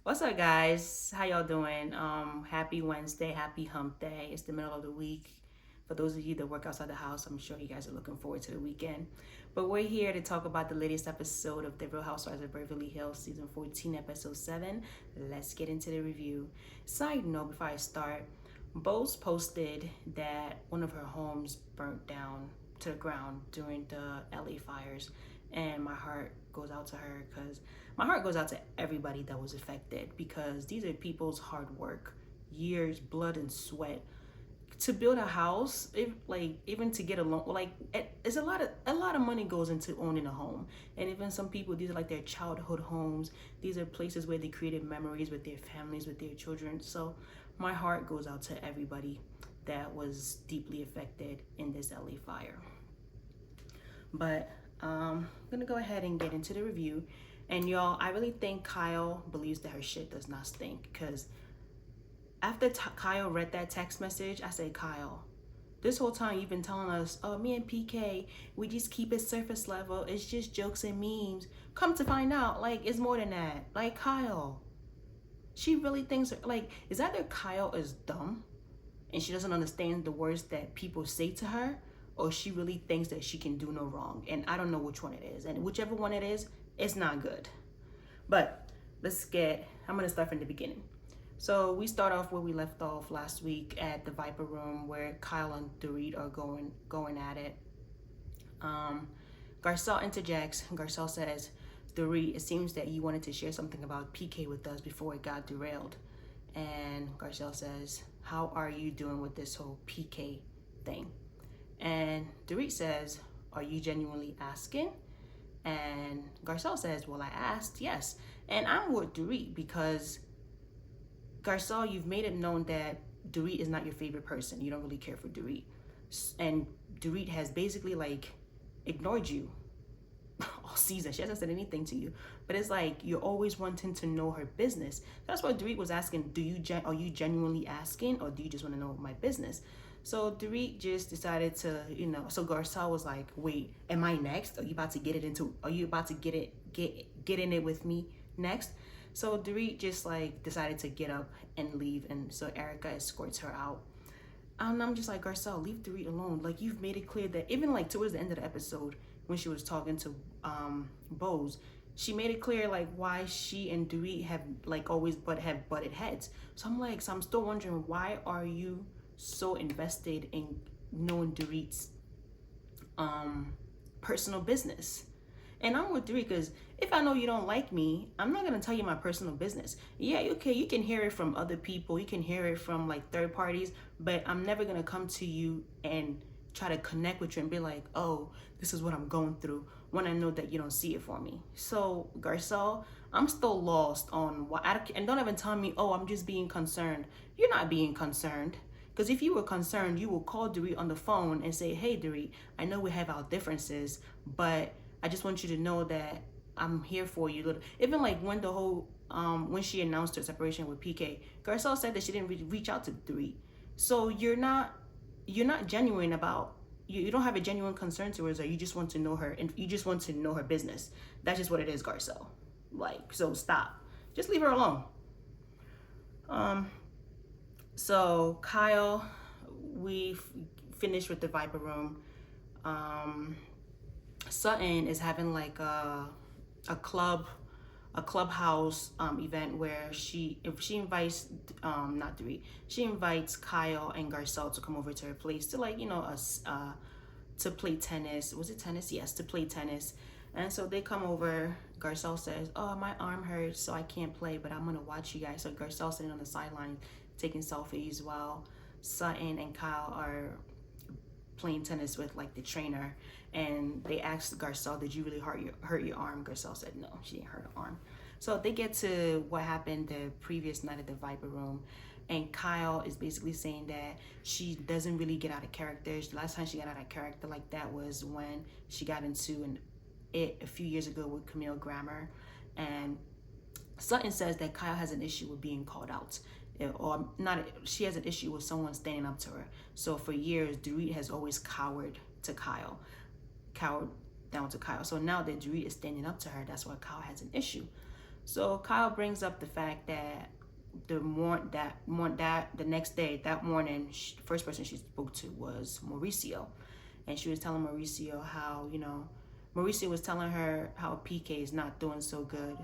What's up, guys? How y'all doing? Happy Wednesday, happy hump day. It's the middle of the week. For those of you that work outside the house, I'm sure you guys are looking forward to the weekend. But we're here to talk about the latest episode of The Real Housewives of Beverly Hills, season 14, episode 7. Let's get into the review. Side note before I start, Bose posted that one of her homes burnt down to the ground during the LA fires, and my heart goes out to her because my heart goes out to everybody that was affected because these are people's hard work, years, blood, and sweat to build a house. If like even to get a loan, like it's a lot of money goes into owning a home. And even some people, these are like their childhood homes. These are places where they created memories with their families, with their children. So my heart goes out to everybody that was deeply affected in this LA fire. But I'm gonna go ahead and get into the review. And y'all, I really think Kyle believes that her shit does not stink, because after Kyle read that text message, I said, Kyle, this whole time you've been telling us, oh, me and PK, we just keep it surface level. It's just jokes and memes. Come to find out, like, it's more than that. Like, Kyle, she really thinks, like, is either Kyle is dumb and she doesn't understand the words that people say to her, or she really thinks that she can do no wrong. And I don't know which one it is. And whichever one it is, it's not good. But I'm gonna start from the beginning. So we start off where we left off last week at the Viper Room, where Kyle and Dorit are going at it. Garcelle interjects. Garcelle says, Dorit, it seems that you wanted to share something about PK with us before it got derailed. And Garcelle says, how are you doing with this whole PK thing? And Dorit says, are you genuinely asking? And Garcelle says, well, I asked, yes. And I'm with Dorit because, Garcelle, you've made it known that Dorit is not your favorite person. You don't really care for Dorit. And Dorit has basically like ignored you all season. She hasn't said anything to you, but it's like you're always wanting to know her business. That's why Dorit was asking, are you genuinely asking, or do you just want to know my business? So Dorit just decided to, so Garcelle was like, wait, am I next? Are you about to get in it with me next? So Dorit just like decided to get up and leave, and so Erica escorts her out. And I'm just like, Garcelle, leave Dorit alone. Like, you've made it clear that even like towards the end of the episode, when she was talking to Bose, she made it clear like why she and Dorit have like always butted heads. So I'm still wondering, why are you so invested in knowing Dorit's personal business? And I'm with Dorit because if I know you don't like me, I'm not gonna tell you my personal business. Yeah, okay, you can hear it from other people, you can hear it from like third parties, but I'm never gonna come to you and try to connect with you and be like, oh, this is what I'm going through, when I know that you don't see it for me. So Garcelle, I'm still lost on why, and don't even tell me, oh, I'm just being concerned. You're not being concerned. Because if you were concerned, you will call Dorit on the phone and say, hey, Dorit, I know we have our differences, but I just want you to know that I'm here for you. Even like when the whole, when she announced her separation with PK, Garcelle said that she didn't reach out to Dorit. So you're not genuine about, you don't have a genuine concern to her, or you just want to know her, and you just want to know her business. That's just what it is, Garcelle. Like, so stop. Just leave her alone. So Kyle, we finished with the Viper Room. Sutton is having like a clubhouse event where she invites not Dorit, she invites Kyle and Garcelle to come over to her place to like us to play tennis. Was it tennis? Yes, to play tennis. And so they come over. Garcelle says, oh, my arm hurts, so I can't play, but I'm gonna watch you guys. So Garcelle sitting on the sideline taking selfies while Sutton and Kyle are playing tennis with like the trainer. And they asked Garcelle, did you really hurt your arm? Garcelle said no, she didn't hurt her arm. So they get to what happened the previous night at the Viper Room, and Kyle is basically saying that she doesn't really get out of character. The last time she got out of character like that was when she got into it a few years ago with Camille Grammer. And Sutton says that Kyle has an issue with being called out, or not. She has an issue with someone standing up to her. So for years, Dorit has always cowered down to Kyle. So now that Dorit is standing up to her, that's why Kyle has an issue. So Kyle brings up the fact that the next day, that morning, the first person she spoke to was Mauricio, and she was telling Mauricio how, Mauricio was telling her how PK is not doing so good.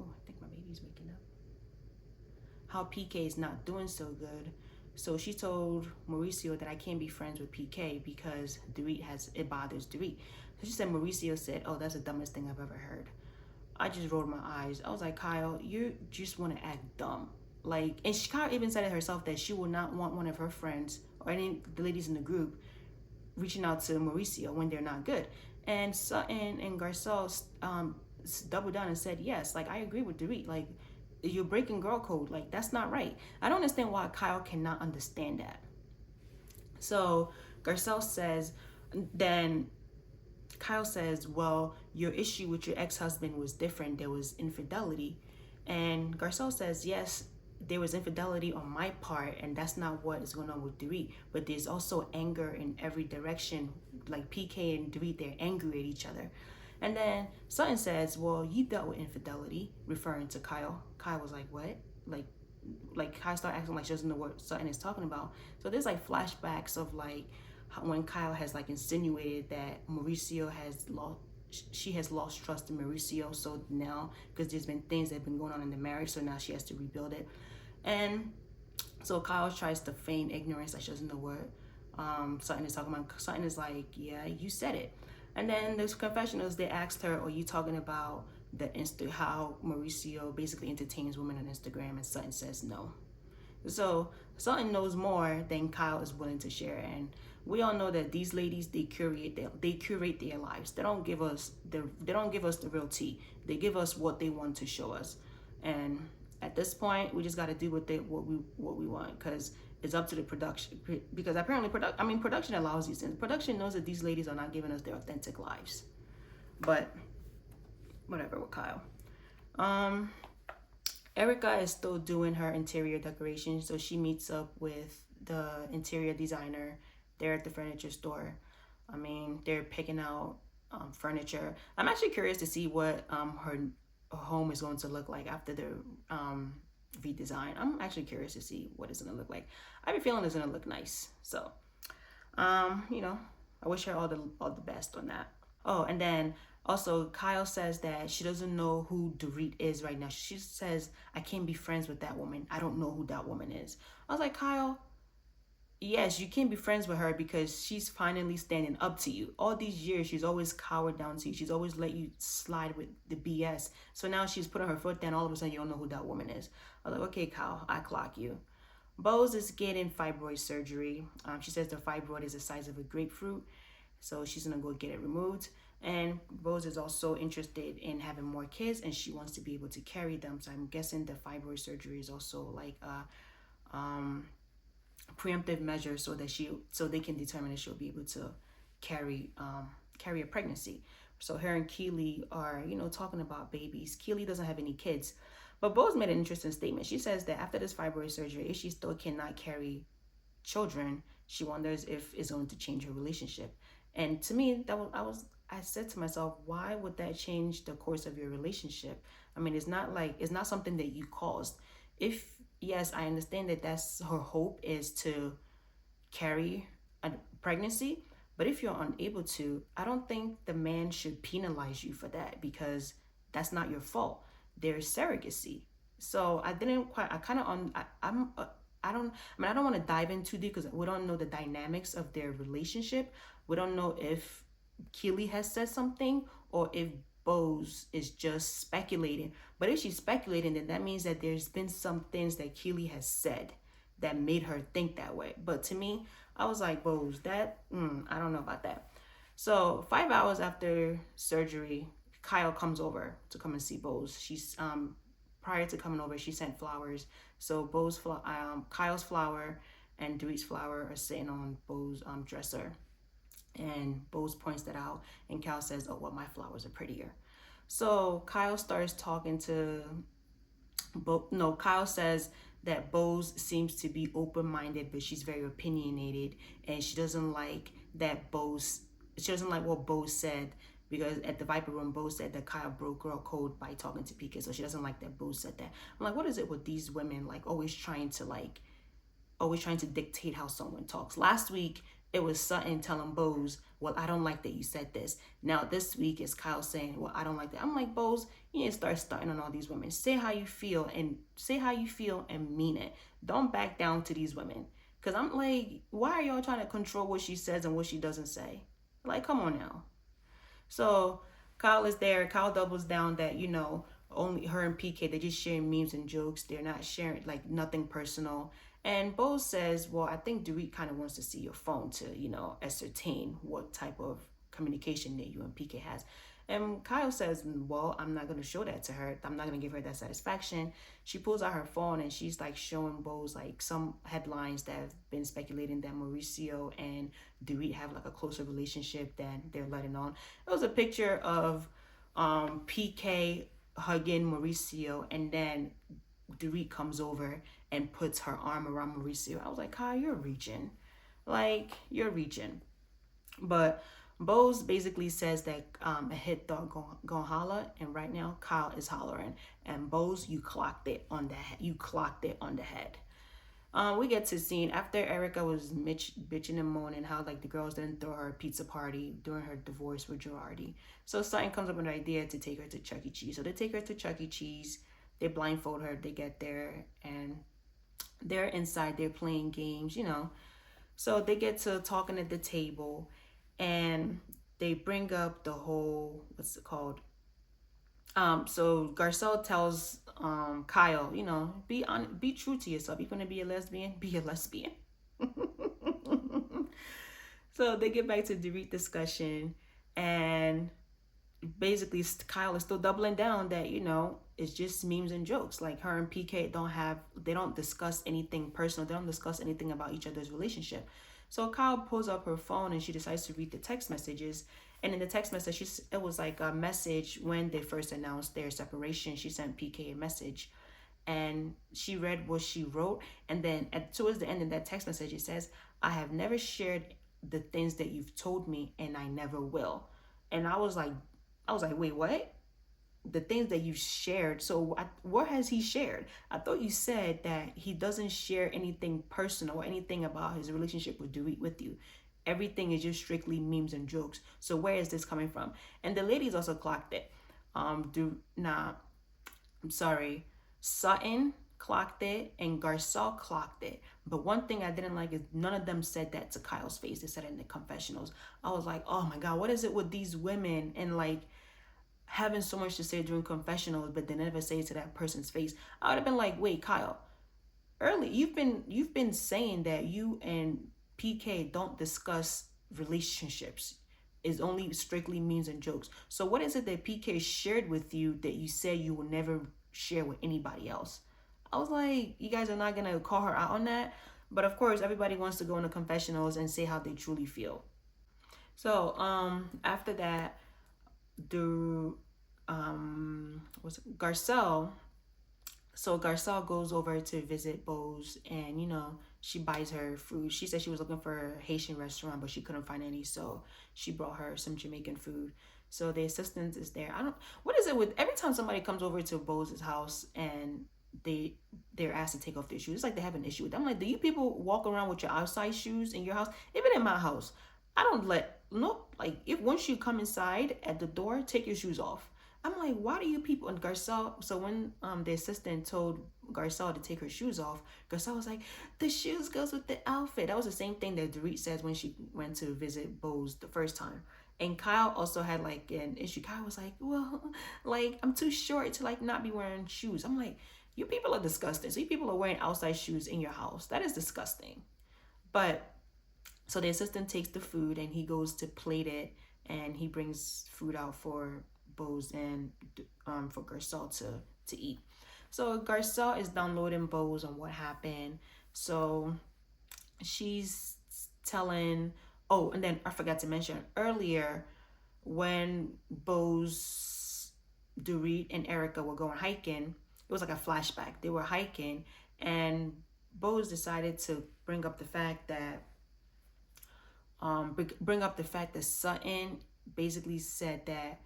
Oh, I think my baby's waking up. How PK is not doing so good. So she told Mauricio that I can't be friends with PK because it bothers Dorit. So she said Mauricio said, "Oh, that's the dumbest thing I've ever heard." I just rolled my eyes. I was like, Kyle, you just want to act dumb. Like, and Kyle even said it herself that she will not want one of her friends or any of the ladies in the group reaching out to Mauricio when they're not good. And Sutton and Garcelle doubled down and said, yes, like, I agree with Dorit. Like, you're breaking girl code. Like, that's not right. I don't understand why Kyle cannot understand that. So Garcelle says, then Kyle says, well, your issue with your ex-husband was different. There was infidelity. And Garcelle says, yes, there was infidelity on my part, and that's not what is going on with Dorit. But there's also anger in every direction. Like PK and Dorit, they're angry at each other. And then Sutton says, well, you dealt with infidelity, referring to Kyle. Kyle was like, what? Like Kyle started acting like she doesn't know what Sutton is talking about. So there's like flashbacks of like when Kyle has like insinuated that Mauricio has lost trust in Mauricio. So now, because there's been things that have been going on in the marriage, so now she has to rebuild it. And so Kyle tries to feign ignorance, like she doesn't know what Sutton is talking about. Sutton is like, yeah, you said it. And then those confessionals, they asked her, are you talking about how Mauricio basically entertains women on Instagram? And Sutton says no. So Sutton knows more than Kyle is willing to share, and we all know that these ladies, they curate their lives. They don't give us the real tea. They give us what they want to show us, and at this point, we just got to do what we want, because it's up to the production. Because apparently, production allows these things. Production knows that these ladies are not giving us their authentic lives, but whatever with Kyle. Erica is still doing her interior decoration, so she meets up with the interior designer. They're at the furniture store. They're picking out furniture. I'm actually curious to see what her home is going to look like after the redesign. I'm actually curious to see what it's going to look like. I have a feeling it's going to look nice. So, I wish her all the best on that. Oh, and then also Kyle says that she doesn't know who Dorit is right now. She says, I can't be friends with that woman. I don't know who that woman is. I was like, Kyle, yes, you can't be friends with her because she's finally standing up to you. All these years, she's always cowered down to you. She's always let you slide with the BS. So now she's putting her foot down. All of a sudden, you don't know who that woman is. I was like, okay, Kyle, I clock you. Bose is getting fibroid surgery. She says the fibroid is the size of a grapefruit. So she's going to go get it removed. And Rose is also interested in having more kids, and she wants to be able to carry them. So I'm guessing the fibroid surgery is also like a preemptive measure so they can determine if she'll be able to carry a pregnancy. So her and Keely are, talking about babies. Keely doesn't have any kids, but Bose made an interesting statement. She says that after this fibroid surgery, if she still cannot carry children, she wonders if it's going to change her relationship. And to me, I said to myself, why would that change the course of your relationship? It's not something that you caused. If, yes, I understand that that's her hope, is to carry a pregnancy, but if you're unable to, I don't think the man should penalize you for that, because that's not your fault. There's surrogacy. So I don't want to dive in too deep because we don't know the dynamics of their relationship. We don't know if Keely has said something or if Bose is just speculating. But if she's speculating, then that means that there's been some things that Keely has said that made her think that way. But to me, I was like, Bose, I don't know about that. So 5 hours after surgery, Kyle comes over to come and see Bose. She's prior to coming over, she sent flowers. So Kyle's flower and Dorit's flower are sitting on Bo's dresser. And Bose points that out, and Kyle says, oh, well, my flowers are prettier. So Kyle starts talking to Kyle says that Bose seems to be open-minded, but she's very opinionated, and she doesn't like what Bose said, because at the Viper Room, Bo said that Kyle broke girl code by talking to PK, so she doesn't like that Bo said that. I'm like, what is it with these women like always trying to dictate how someone talks? Last week it was Sutton telling Bose, well, I don't like that you said this. Now this week is Kyle saying, well, I don't like that. I'm like, Bose, you need to start starting on all these women. Say how you feel and mean it. Don't back down to these women. Cause I'm like, why are y'all trying to control what she says and what she doesn't say? Like, come on now. So Kyle is there. Kyle doubles down that, only her and PK, they just sharing memes and jokes. They're not sharing like nothing personal. And Bo says, well, I think Dorit kind of wants to see your phone to, ascertain what type of communication that you and PK has. And Kyle says, well, I'm not going to show that to her. I'm not going to give her that satisfaction. She pulls out her phone and she's like showing Bose like some headlines that have been speculating that Mauricio and Dorit have like a closer relationship than they're letting on. It was a picture of PK hugging Mauricio, and then Dorit comes over and puts her arm around Mauricio. I was like, Kyle, you're reaching. Like, you're reaching. But Bose basically says that a hit dog gonna holler, and right now Kyle is hollering. And Bose, you clocked it on the head. You clocked it on the head. We get to scene after Erica was bitching and moaning how like the girls didn't throw her a pizza party during her divorce with Girardi. So Sutton comes up with an idea to take her to Chuck E. Cheese. So they take her to Chuck E. Cheese. They blindfold her. They get there and they're inside. They're playing games. So they get to talking at the table, and they bring up the whole, what's it called? So Garcelle tells Kyle, be true to yourself. You're gonna be a lesbian, be a lesbian. So they get back to the discussion, and basically Kyle is still doubling down that it's just memes and jokes. Like her and PK they don't discuss anything personal. They don't discuss anything about each other's relationship. So Kyle pulls up her phone and she decides to read the text messages. And in the text message, it was like a message when they first announced their separation. She sent PK a message, and she read what she wrote. And then towards the end of that text message, it says, I have never shared the things that you've told me, and I never will. And I was like, wait, what? The things that you shared. So what has he shared? I thought you said that he doesn't share anything personal or anything about his relationship with you. Everything is just strictly memes and jokes. So where is this coming from? And the ladies also clocked it. Sutton clocked it and Garcelle clocked it. But one thing I didn't like is none of them said that to Kyle's face. They said it in the confessionals. I was like, oh my God, what is it with these women and like having so much to say during confessionals, but they never say it to that person's face? I would have been like, wait, Kyle, early you've been saying that you and PK don't discuss relationships. It's only strictly memes and jokes. So what is it that PK shared with you that you said you will never share with anybody else? I was like, you guys are not gonna call her out on that. But of course, everybody wants to go into confessionals and say how they truly feel. So after that, the Garcelle. So Garcelle goes over to visit Bose, and she buys her food. She said she was looking for a Haitian restaurant, but she couldn't find any, so she brought her some Jamaican food. So the assistant is there. What is it with every time somebody comes over to Bose's house and they're asked to take off their shoes? It's like they have an issue with them. I'm like, do you people walk around with your outside shoes in your house? Even in my house, I don't like if once you come inside at the door, take your shoes off. I'm like, why do you people? And Garcelle, so when the assistant told Garcelle to take her shoes off, Garcelle was like, the shoes goes with the outfit. That was the same thing that Dorit says when she went to visit Bose the first time. And Kyle also had like an issue. Kyle was like, well, like I'm too short to like not be wearing shoes. I'm like, you people are disgusting. So you people are wearing outside shoes in your house. That is disgusting. But so the assistant takes the food and he goes to plate it, and he brings food out for Bose and for Garcelle to eat. So Garcelle is downloading Bose on what happened. So she's telling, oh, and then I forgot to mention earlier when Bose, Dorit, and Erica were going hiking, it was like a flashback. They were hiking, and Bose decided to bring up the fact that Sutton basically said that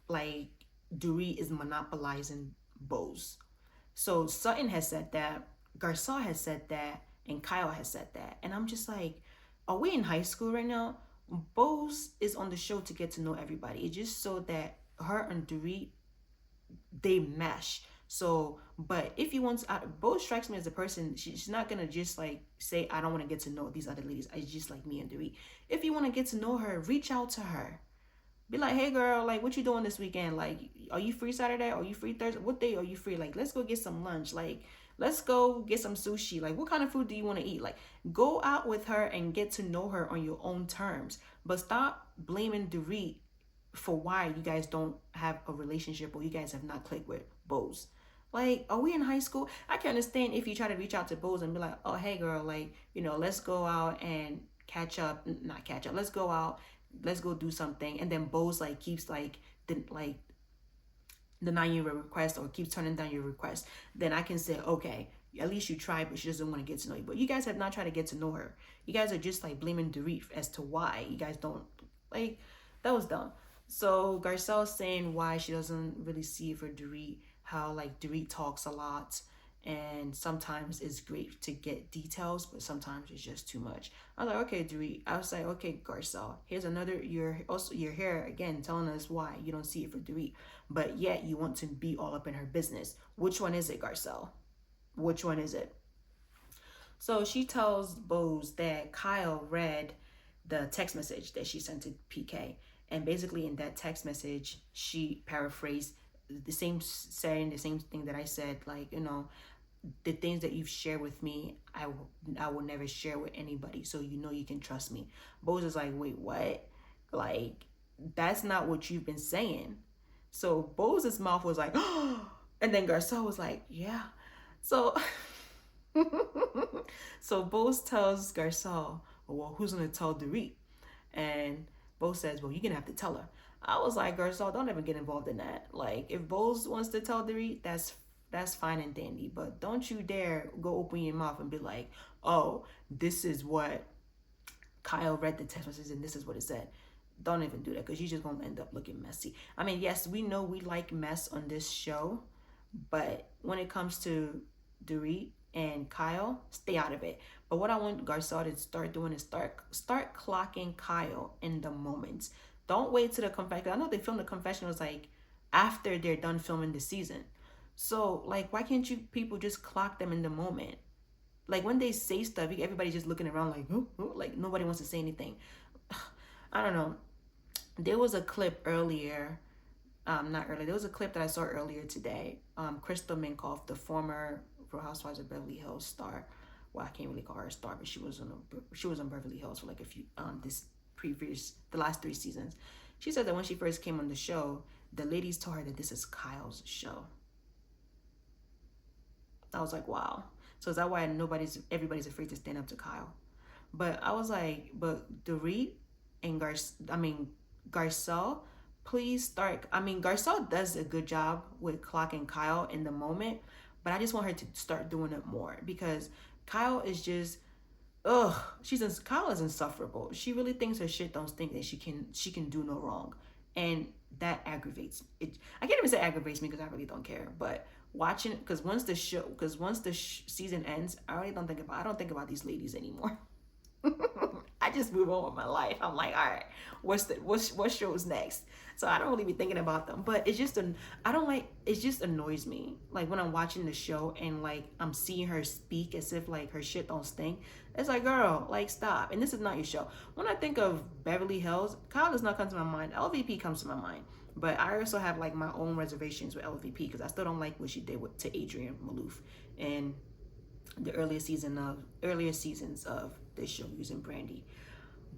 like Dorit is monopolizing Bose. So Sutton has said that, Garcon has said that, and Kyle has said that. And I'm just like, are we in high school right now? Bose is on the show to get to know everybody. It's just so that her and Dorit, they mesh. So, but if you want to, Bose strikes me as a person, she's not gonna just like say, I don't want to get to know these other ladies. It's just like me and Dorit. If you want to get to know her, reach out to her. Be like, hey girl, like what you doing this weekend? Like, are you free Saturday? Are you free Thursday? What day are you free? Like, let's go get some lunch. Like, let's go get some sushi. Like, what kind of food do you want to eat? Like, go out with her and get to know her on your own terms. But stop blaming Dorit for why you guys don't have a relationship or you guys have not clicked with Bose. Like, are we in high school? I can understand if you try to reach out to Bose and be like, oh, hey girl, like, let's go out and catch up, not catch up, let's go do something. And then Bose like keeps like denying your request or keeps turning down your request. Then I can say, okay, at least you tried, but she doesn't want to get to know you. But you guys have not tried to get to know her. You guys are just like blaming Dorit as to why you guys don't like. That was dumb. So Garcelle's saying why she doesn't really see it for Dorit, how like Dorit talks a lot and sometimes it's great to get details, but sometimes it's just too much. I was like, okay, Dorit. I was like, okay, Garcelle, here's another, you're here again telling us why you don't see it for Dorit, but yet you want to be all up in her business. Which one is it, Garcelle? Which one is it? So she tells Bose that Kyle read the text message that she sent to PK. And basically in that text message, she paraphrased saying the same thing that I said, like, the things that you've shared with me, I will never share with anybody. So you can trust me. Bose is like, wait, what? Like, that's not what you've been saying. So Bose's mouth was like, oh, and then Garcelle was like, yeah. So so Bose tells Garcelle, well, who's gonna tell Dorit? And Bose says, well, you're gonna have to tell her. I was like, Garcelle, don't ever get involved in that. Like, if Bose wants to tell Dorit, that's fine and dandy. But don't you dare go open your mouth and be like, oh, this is what Kyle read the text message and this is what it said. Don't even do that because you're just gonna end up looking messy. I mean, yes, we know we like mess on this show, but when it comes to Dorit and Kyle, stay out of it. But what I want Garcelle to start doing is start clocking Kyle in the moments. Don't wait to the confession. I know they filmed the confessionals like after they're done filming the season. So like, why can't you people just clock them in the moment? Like when they say stuff, everybody's just looking around like, like nobody wants to say anything. I don't know. There was a clip earlier. Not earlier. There was a clip that I saw earlier today. Crystal Minkoff, the former Real Housewives of Beverly Hills star. Well, I can't really call her a star, but she was on Beverly Hills for like a few the last 3 seasons. She said that when she first came on the show, the ladies told her that this is Kyle's show. I was like, wow. So is that why everybody's afraid to stand up to Kyle? But I was like, but Dorit and Garcelle, please start. I mean, Garcelle does a good job with clocking Kyle in the moment, but I just want her to start doing it more because Kyle is just, Kyle is insufferable. She really thinks her shit don't stink and she can do no wrong, and that aggravates it. I can't even say aggravates me because I really don't care, but watching, because once the season ends, I don't think about these ladies anymore. I just move on with my life. I'm like, all right, what show's next? So I don't really be thinking about them. But it's just it just annoys me. Like when I'm watching the show and like I'm seeing her speak as if like her shit don't stink. It's like, girl, like stop. And this is not your show. When I think of Beverly Hills, Kyle does not come to my mind. LVP comes to my mind. But I also have like my own reservations with LVP because I still don't like what she did to Adrian Malouf and the earlier seasons of this show using Brandy.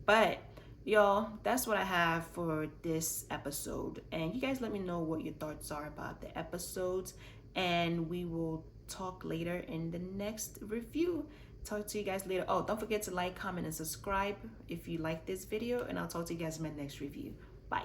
But y'all, that's what I have for this episode. And you guys let me know what your thoughts are about the episodes. And we will talk later in the next review. Talk to you guys later. Oh, don't forget to like, comment, and subscribe if you like this video. And I'll talk to you guys in my next review. Bye.